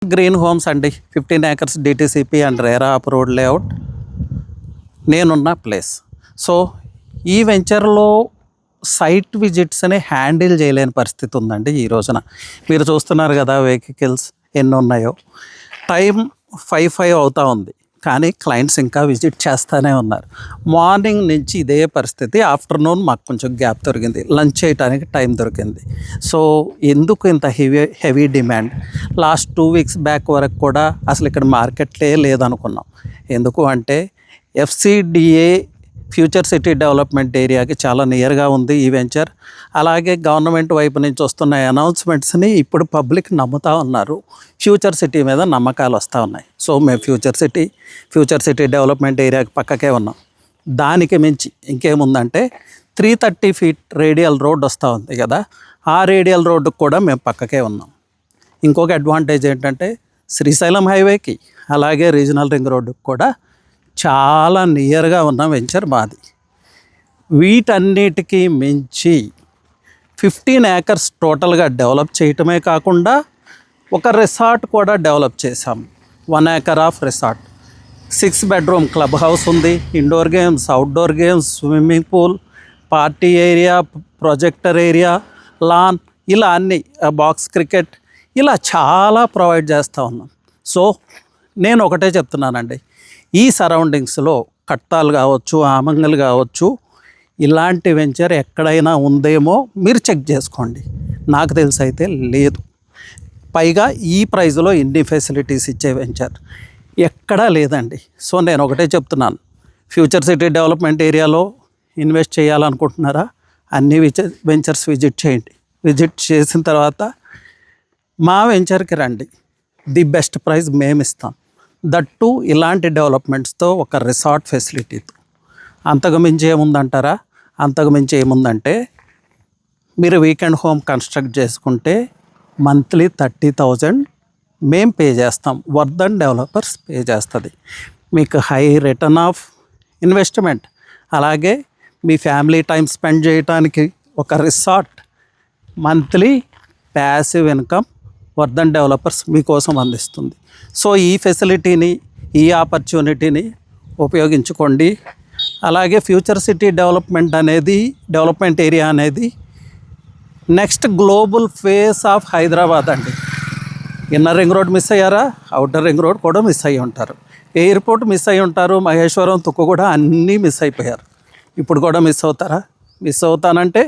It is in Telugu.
గ్రీన్ హోమ్స్ అండి, 15 acres DTCP and RERA approved layout నేనున్న ప్లేస్. సో ఈ వెంచర్లో సైట్ విజిట్స్ని హ్యాండిల్ చేయలేని పరిస్థితి ఉందండి ఈ రోజున. మీరు చూస్తున్నారు కదా వెహికల్స్ ఎన్ని ఉన్నాయో. టైం 5 అవుతూ ఉంది, కానీ క్లయింట్స్ ఇంకా విజిట్ చేస్తూనే ఉన్నారు. మార్నింగ్ నుంచి ఇదే పరిస్థితి. ఆఫ్టర్నూన్ మాకు కొంచెం గ్యాప్ దొరికింది, లంచ్ చేయడానికి టైం దొరికింది. సో ఎందుకు ఇంత heavy demand? Last 2 weeks back వరకు కూడా అసలు ఇక్కడ మార్కెట్లే లేదనుకున్నాం. ఎందుకు అంటే FCDA ఫ్యూచర్ సిటీ డెవలప్మెంట్ ఏరియాకి చాలా నియర్గా ఉంది ఈ వెంచర్. అలాగే గవర్నమెంట్ వైపు నుంచి వస్తున్న అనౌన్స్మెంట్స్ని ఇప్పుడు పబ్లిక్ నమ్ముతూ ఉన్నారు. ఫ్యూచర్ సిటీ మీద నమ్మకాలు వస్తూ ఉన్నాయి. సో మేము ఫ్యూచర్ సిటీ డెవలప్మెంట్ ఏరియాకి పక్కకే ఉన్నాం. దానికి మించి ఇంకేముందంటే 330 feet రేడియల్ రోడ్ వస్తూ ఉంది కదా, ఆ రేడియల్ రోడ్డుకు కూడా మేము పక్కకే ఉన్నాం. ఇంకొక అడ్వాంటేజ్ ఏంటంటే శ్రీశైలం హైవేకి అలాగే రీజనల్ రింగ్ రోడ్డుకు కూడా చాలా నియర్గా ఉన్న వెంచర్ మాది. వీటన్నిటికీ మించి 15 acres టోటల్గా డెవలప్ చేయటమే కాకుండా ఒక రిసార్ట్ కూడా డెవలప్ చేశాం. 1 acre of resort, 6 bedroom club house ఉంది, indoor games, outdoor games, swimming pool, party area, projector area, lawn, ఇలా అన్ని, బాక్స్ క్రికెట్, ఇలా చాలా ప్రొవైడ్ చేస్తూ ఉన్నాం. సో నేను ఒకటే చెప్తున్నానండి, ఈ సరౌండింగ్స్లో కట్టాలు కావచ్చు, ఆమంగల్ కావచ్చు, ఇలాంటి వెంచర్ ఎక్కడైనా ఉందేమో మీరు చెక్ చేసుకోండి. నాకు తెలిసి అయితే లేదు. పైగా ఈ ప్రైజ్లో ఇన్ని ఫెసిలిటీస్ ఇచ్చే వెంచర్ ఎక్కడా లేదండి. సో నేను ఒకటే చెప్తున్నాను, ఫ్యూచర్ సిటీ డెవలప్మెంట్ ఏరియాలో ఇన్వెస్ట్ చేయాలనుకుంటున్నారా, అన్ని వెంచర్స్ విజిట్ చేయండి. విజిట్ చేసిన తర్వాత మా వెంచర్కి రండి, ది బెస్ట్ ప్రైజ్ మేము ఇస్తాం. దట్టు ఇలాంటి డెవలప్మెంట్స్తో, ఒక రిసార్ట్ ఫెసిలిటీతో. అంతకుమించి ఏముందంటారా? అంతకుమించి ఏముందంటే మీరు వీకెండ్ హోమ్ కన్స్ట్రక్ట్ చేసుకుంటే మంత్లీ 30,000 మేము పే చేస్తాం, వర్ధన్ డెవలపర్స్ పే చేస్తుంది. మీకు హై రిటర్న్ ఆఫ్ ఇన్వెస్ట్మెంట్, అలాగే మీ ఫ్యామిలీ టైం స్పెండ్ చేయడానికి ఒక resort, monthly passive income Vardhan developers మీకోసం అందిస్తుంది. సో ఈ ఫెసిలిటీని, ఈ ఆపర్చునిటీని ఉపయోగించుకోండి. అలాగే ఫ్యూచర్ సిటీ డెవలప్మెంట్ ఏరియా అనేది next global face of Hyderabad అండి. ఇన్నర్ రింగ్ రోడ్ మిస్ అయ్యారా, అవుటర్ రింగ్ రోడ్ కూడా మిస్ అయ్యి ఉంటారు, ఎయిర్పోర్ట్ మిస్ అయ్యి ఉంటారు, మహేశ్వరం, తుక్కు కూడా అన్నీ మిస్ అయిపోయారు. ఇప్పుడు కూడా మిస్ అవుతారా? మిస్ అవుతానంటే